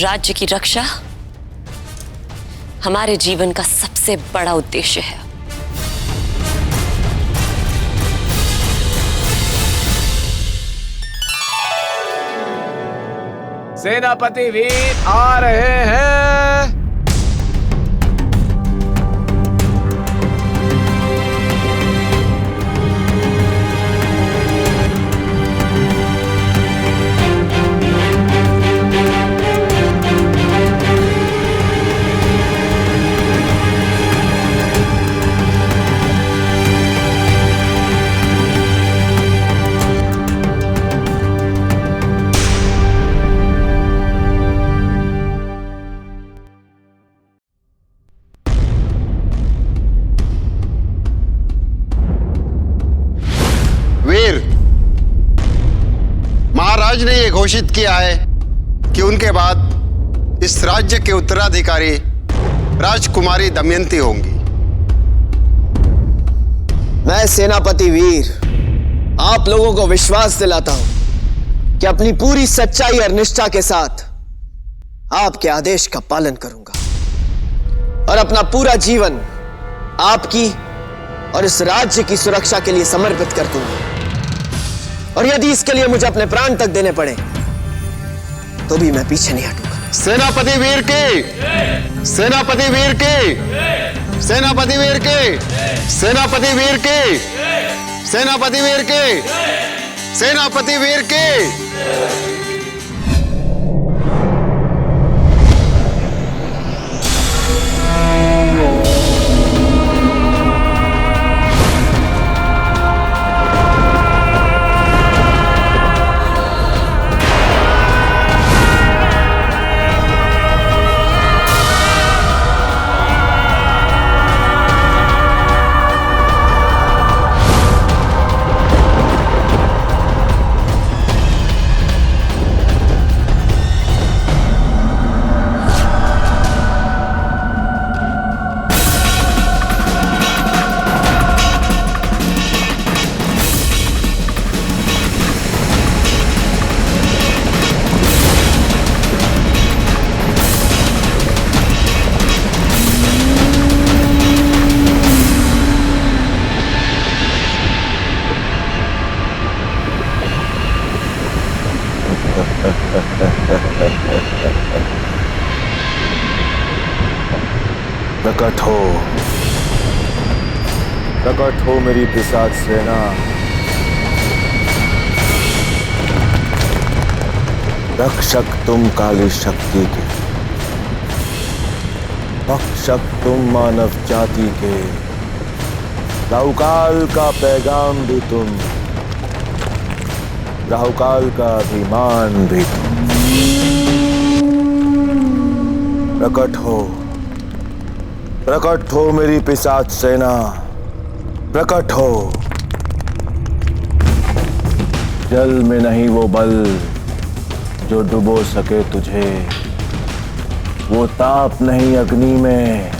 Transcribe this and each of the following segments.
राज्य की रक्षा हमारे जीवन का सबसे बड़ा उद्देश्य है। सेनापति वीर आ रहे हैं। महाराज ने ये घोषित किया है कि उनके बाद इस राज्य के उत्तराधिकारी राजकुमारी दमयंती होंगी। मैं सेनापति वीर आप लोगों को विश्वास दिलाता हूं कि अपनी पूरी सच्चाई और निष्ठा के साथ आपके आदेश का पालन करूंगा और अपना पूरा जीवन आपकी और इस राज्य की सुरक्षा के लिए समर्पित कर दूंगा। और यदि इसके लिए मुझे अपने प्राण तक देने पड़े तो भी मैं पीछे नहीं हटूंगा। सेनापति वीर की, सेनापति वीर की, सेनापति वीर की, सेनापति वीर की, सेनापति वीर की, सेनापति वीर की। प्रकट हो मेरी पिशाच सेना। रक्षक तुम काली शक्ति के, भक्षक तुम मानव जाति के, राहुकाल का पैगाम भी तुम, राहुकाल का अभिमान भी तुम। प्रकट हो मेरी पिशाच सेना, प्रकट हो। जल में नहीं वो बल जो डुबो सके तुझे, वो ताप नहीं अग्नि में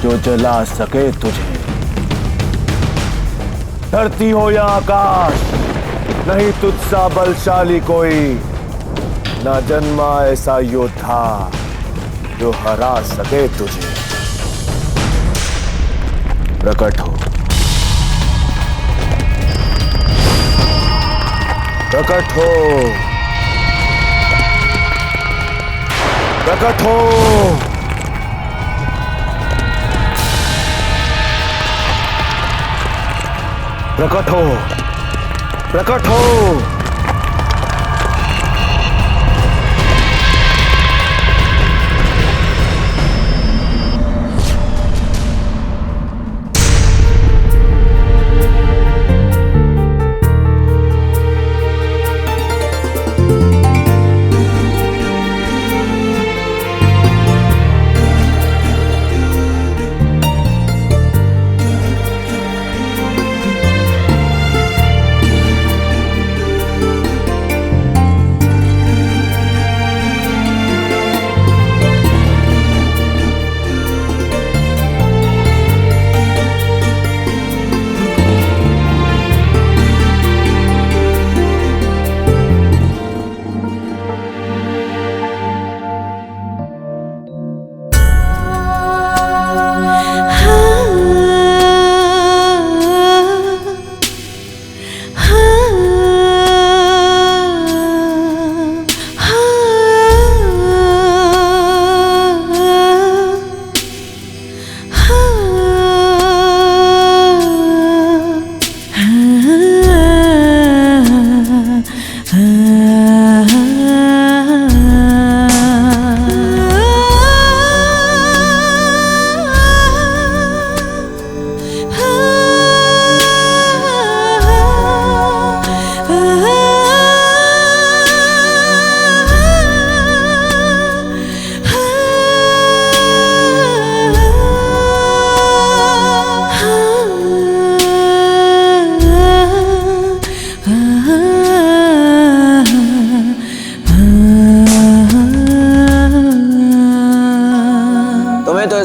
जो जला सके तुझे। धरती हो या आकाश, नहीं तुझसा बलशाली कोई, ना जन्मा ऐसा योद्धा जो हरा सके तुझे। प्रकट हो, प्रकट हो, प्रकट हो। प्रकट हो, प्रकट हो।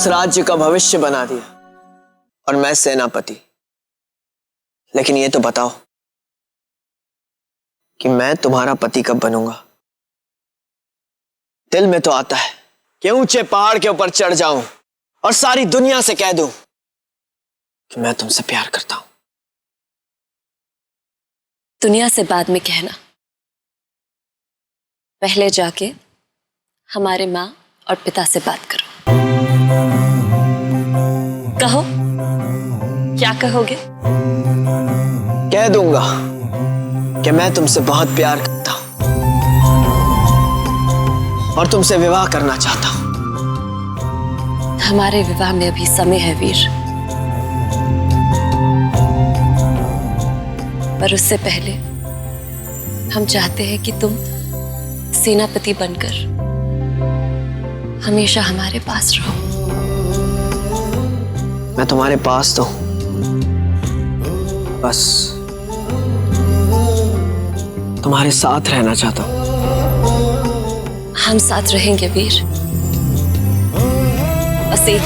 इस राज्य का भविष्य बना दिया और मैं सेनापति। लेकिन ये तो बताओ कि मैं तुम्हारा पति कब बनूंगा? दिल में तो आता है कि ऊंचे पहाड़ के ऊपर चढ़ जाऊं और सारी दुनिया से कह दूं कि मैं तुमसे प्यार करता हूं। दुनिया से बाद में कहना, पहले जाके हमारे माँ और पिता से बात करो। कहो, क्या कहोगे? कह दूंगा कि मैं तुमसे बहुत प्यार करता हूं और तुमसे विवाह करना चाहता हूं। हमारे विवाह में अभी समय है वीर, पर उससे पहले हम चाहते हैं कि तुम सेनापति बनकर हमेशा हमारे पास रहो। मैं तुम्हारे पास तो हूं, बस तुम्हारे साथ रहना चाहता हूं। हम साथ रहेंगे वीर, बस एक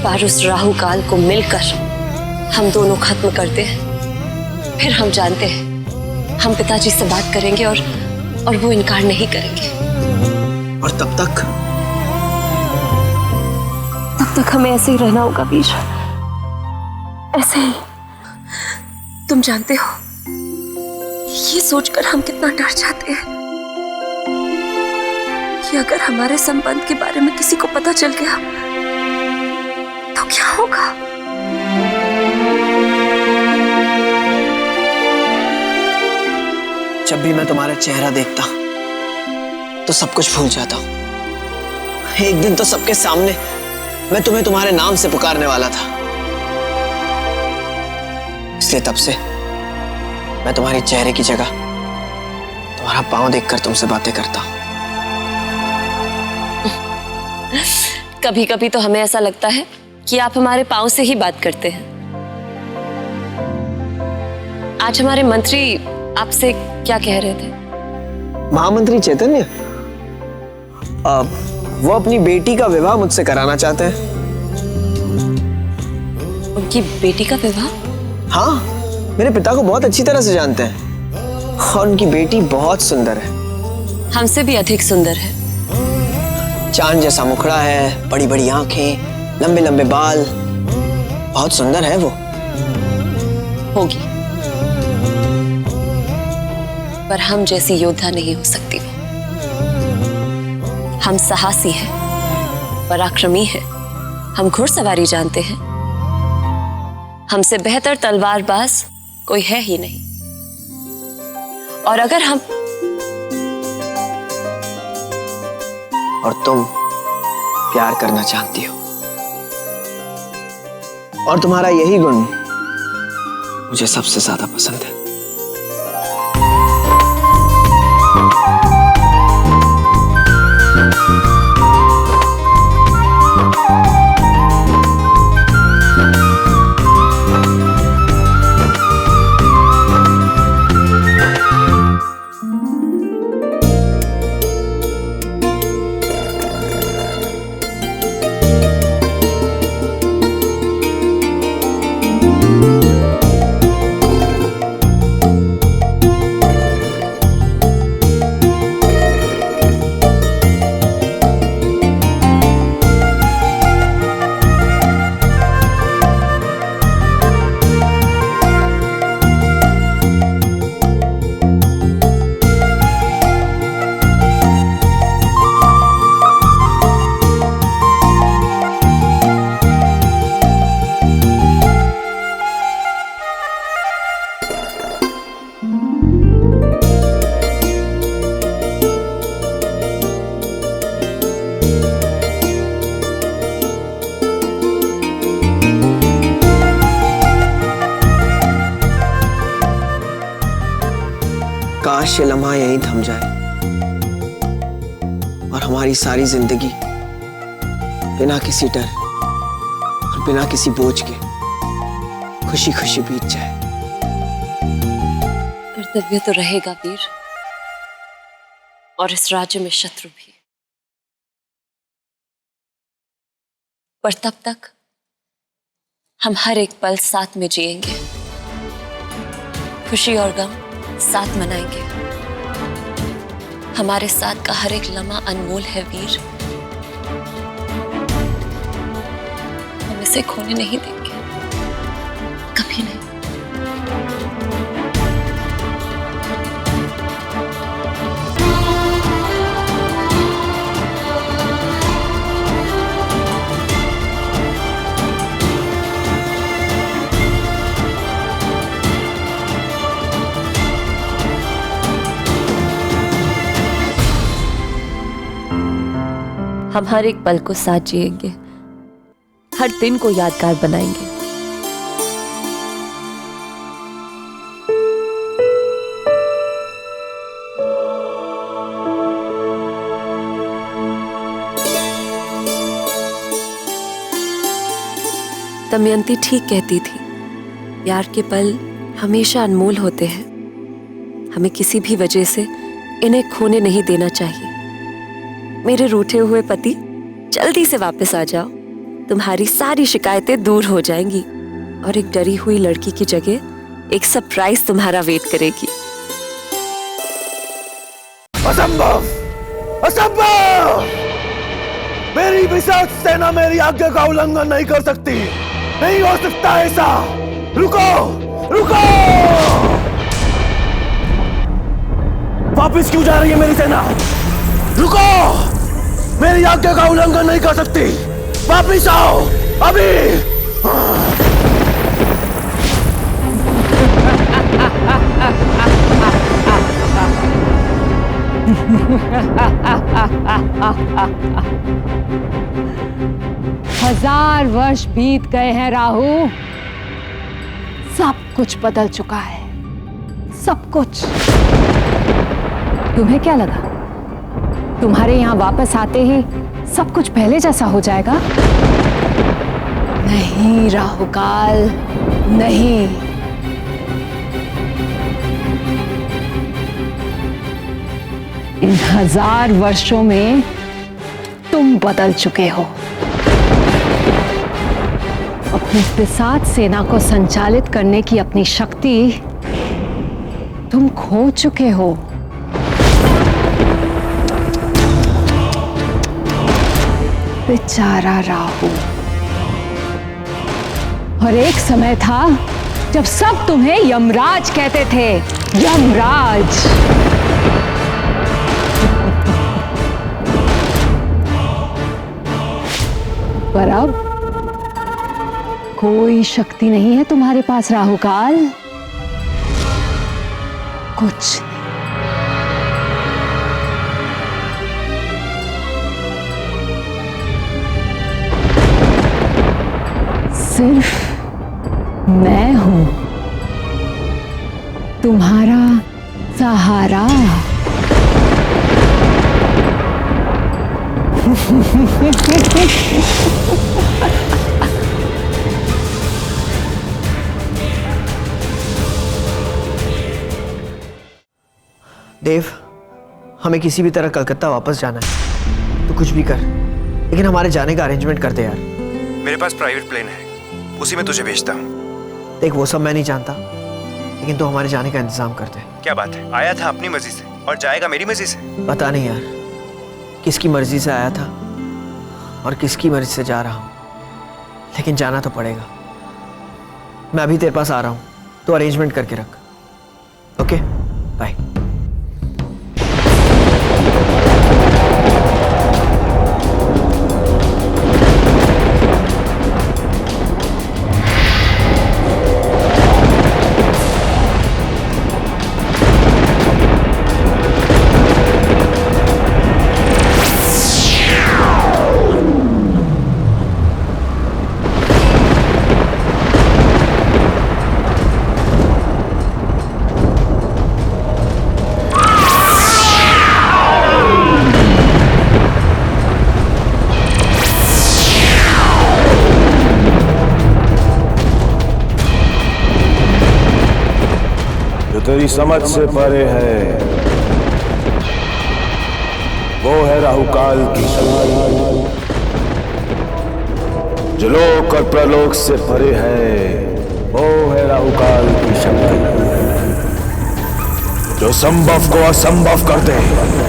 बार उस राहु काल को मिलकर हम दोनों खत्म करते हैं। फिर हम जानते हैं हम पिताजी से बात करेंगे और वो इनकार नहीं करेंगे। और तब तक हमें ऐसे ही रहना होगा वीर, ऐसे ही। तुम जानते हो, ये सोचकर हम कितना डर जाते हैं कि अगर हमारे संबंध के बारे में किसी को पता चल गया तो क्या होगा? जब भी मैं तुम्हारा चेहरा देखता तो सब कुछ भूल जाता हूं। एक दिन तो सबके सामने मैं तुम्हें तुम्हारे नाम से पुकारने वाला था, इसलिए तब से मैं तुम्हारे चेहरे की जगह तुम्हारा पांव देखकर तुमसे बातें करता हूं। कभी कभी तो हमें ऐसा लगता है कि आप हमारे पांव से ही बात करते हैं। आज हमारे मंत्री आपसे क्या कह रहे थे? महामंत्री चैतन्य, वो अपनी बेटी का विवाह मुझसे कराना चाहते हैं। उनकी बेटी का विवाह? हाँ, मेरे पिता को बहुत अच्छी तरह से जानते हैं और उनकी बेटी बहुत सुंदर है। हमसे भी अधिक सुंदर है। चांद जैसा मुखड़ा है, बड़ी बड़ी आंखें, लंबे लंबे बाल, बहुत सुंदर है वो। होगी, पर हम जैसी योद्धा नहीं हो सकती वो। हम साहसी हैं, पराक्रमी हैं, हम घुड़सवारी जानते हैं। हमसे बेहतर तलवारबाज कोई है ही नहीं। और अगर हम और तुम प्यार करना चाहती हो और तुम्हारा यही गुण मुझे सबसे ज्यादा पसंद है। काश ये लम्हा यहीं थम जाए और हमारी सारी जिंदगी बिना किसी डर और बिना किसी बोझ के खुशी खुशी बीत जाए। कर्तव्य तो रहेगा वीर, और इस राज्य में शत्रु भी। पर तब तक हम हर एक पल साथ में जिएंगे, खुशी और गम साथ मनाएंगे। हमारे साथ का हर एक लम्हा अनमोल है वीर, हम इसे खोने नहीं देंगे, कभी नहीं। हम हर एक पल को साथ जिएंगे, हर दिन को यादगार बनाएंगे। दमयंती ठीक कहती थी, प्यार के पल हमेशा अनमोल होते हैं। हमें किसी भी वजह से इन्हें खोने नहीं देना चाहिए। मेरे रूठे हुए पति, जल्दी से वापस आ जाओ, तुम्हारी सारी शिकायतें दूर हो जाएंगी और एक डरी हुई लड़की की जगह एक सरप्राइज तुम्हारा वेट करेगी। असंभव! असंभव! मेरी विशाल सेना मेरी आज्ञा का उल्लंघन नहीं कर सकती। नहीं हो सकता ऐसा। रुको! रुको! वापस क्यों जा रही है मेरी सेना? रुको! मेरी आज्ञा का उल्लंघन नहीं कर सकती। वापस आओ अभी। हजार वर्ष बीत गए हैं राहु, सब कुछ बदल चुका है, सब कुछ। तुम्हें क्या लगा तुम्हारे यहां वापस आते ही सब कुछ पहले जैसा हो जाएगा? नहीं राहुकाल, नहीं। इन हजार वर्षों में तुम बदल चुके हो। अपनी पिशाच सेना को संचालित करने की अपनी शक्ति तुम खो चुके हो। बेचारा राहु। और एक समय था जब सब तुम्हें यमराज कहते थे, यमराज। पर अब कोई शक्ति नहीं है तुम्हारे पास राहुकाल, कुछ नहीं। सिर्फ मैं हूं तुम्हारा सहारा। देव, हमें किसी भी तरह कलकत्ता वापस जाना है। तो कुछ भी कर, लेकिन हमारे जाने का अरेंजमेंट कर दे यार। मेरे पास प्राइवेट प्लेन है, उसी में तुझे भेजता हूँ। देख, वो सब मैं नहीं जानता, लेकिन तो हमारे जाने का इंतजाम कर दे। क्या बात है, आया था अपनी मर्जी से और जाएगा मेरी मर्जी से? पता नहीं यार, किसकी मर्जी से आया था और किसकी मर्जी से जा रहा हूँ, लेकिन जाना तो पड़ेगा। मैं अभी तेरे पास आ रहा हूँ, तो अरेंजमेंट करके रख। Okay, bye. तेरी समझ से परे है, वो है राहुकाल की शक्ति। जो लोक और प्रलोक से परे है, वो है राहुकाल की शक्ति, जो संभव को असंभव कर दे,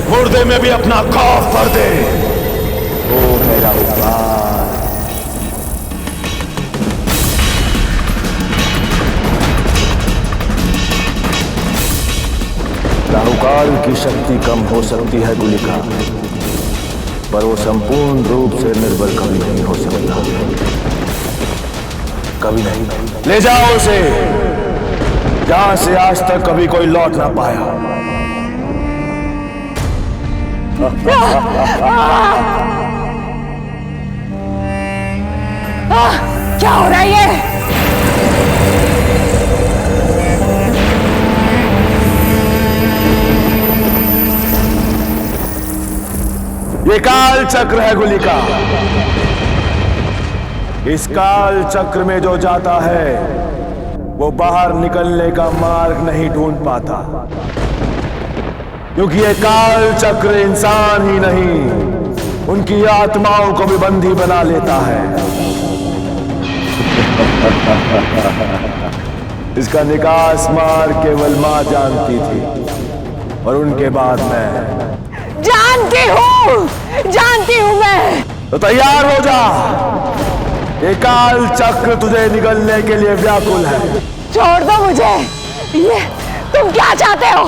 मुर्दे में भी अपना खौफ भर दे। वो है राहुकाल। राहुकाल की शक्ति कम हो सकती है गुलिका, पर वो संपूर्ण रूप से निर्बल कभी नहीं हो सकता, कभी नहीं। ले जाओ उसे जहां से आज तक कभी कोई लौट ना पाया। क्या हो रहा है ये? ये काल चक्र है गुलिका। इस काल चक्र में जो जाता है वो बाहर निकलने का मार्ग नहीं ढूंढ पाता, क्योंकि ये काल चक्र इंसान ही नहीं, उनकी आत्माओं को भी बंदी बना लेता है। इसका निकास मार्ग केवल मां जानती थी, और उनके बाद मैं जानती हूँ मैं। तो तैयार हो जा, ये काल चक्र तुझे निगलने के लिए व्याकुल है। छोड़ दो मुझे। ये तुम क्या चाहते हो?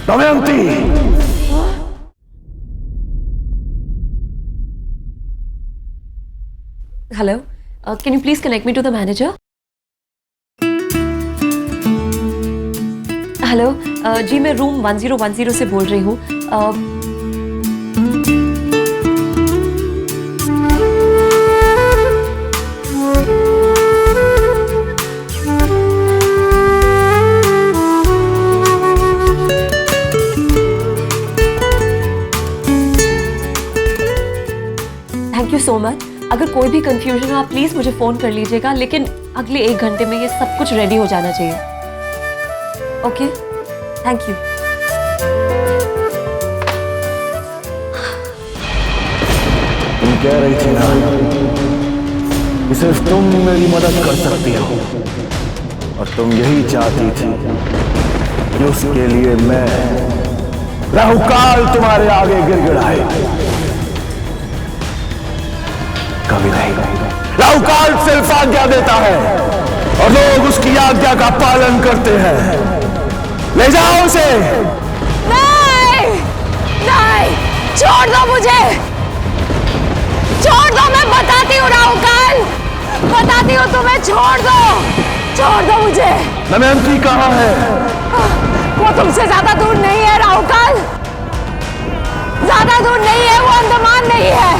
Damayanti, hello, can you please connect me to the manager? Hello, जी मैं रूम 1010 से बोल रही हूँ। Thank you so much. अगर कोई भी कंफ्यूजन हो आप प्लीज मुझे फोन कर लीजिएगा, लेकिन अगले 1 घंटे में ये सब कुछ रेडी हो जाना चाहिए। Okay, thank you. तुम कह रही थी ना कि सिर्फ तुम मेरी मदद कर सकती हो, और तुम यही चाहती थी कि उसके लिए मैं राहुकाल तुम्हारे आगे गिड़गिड़ाए। कभी नहीं। राहुकाल सिर्फ आज्ञा देता है और लोग उसकी आज्ञा का पालन करते हैं। ले जाओ उसे। नहीं, नहीं, छोड़ दो मुझे, छोड़ दो। मैं बताती हूँ राहुकाल, बताती हूँ तुम्हें। छोड़ दो मुझे। दमयंती कहाँ है? वो तुमसे ज्यादा दूर नहीं है राहुकाल, ज्यादा दूर नहीं है, वो अंडमान नहीं है।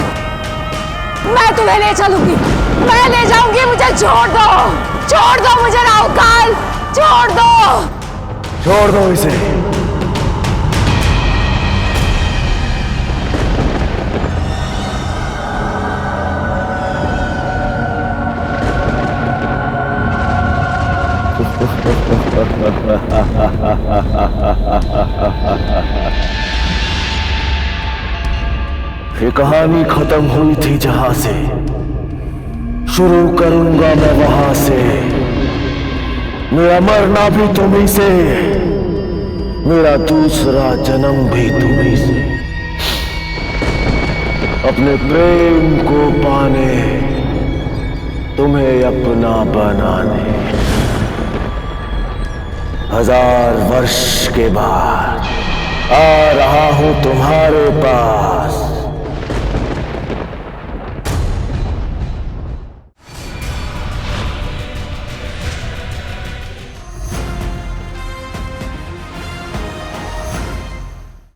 मैं तुम्हें ले चलूंगी, मैं ले जाऊंगी। मुझे छोड़ दो मुझे राहुकाल, छोड़ दो इसे। ये कहानी खत्म हुई थी जहां से, शुरू करूंगा मैं वहां से। मेरा मरना भी तुम्हीं से, मेरा दूसरा जन्म भी तुम्हीं से। अपने प्रेम को पाने, तुम्हें अपना बनाने, 1000 वर्ष के बाद आ रहा हूं तुम्हारे पास।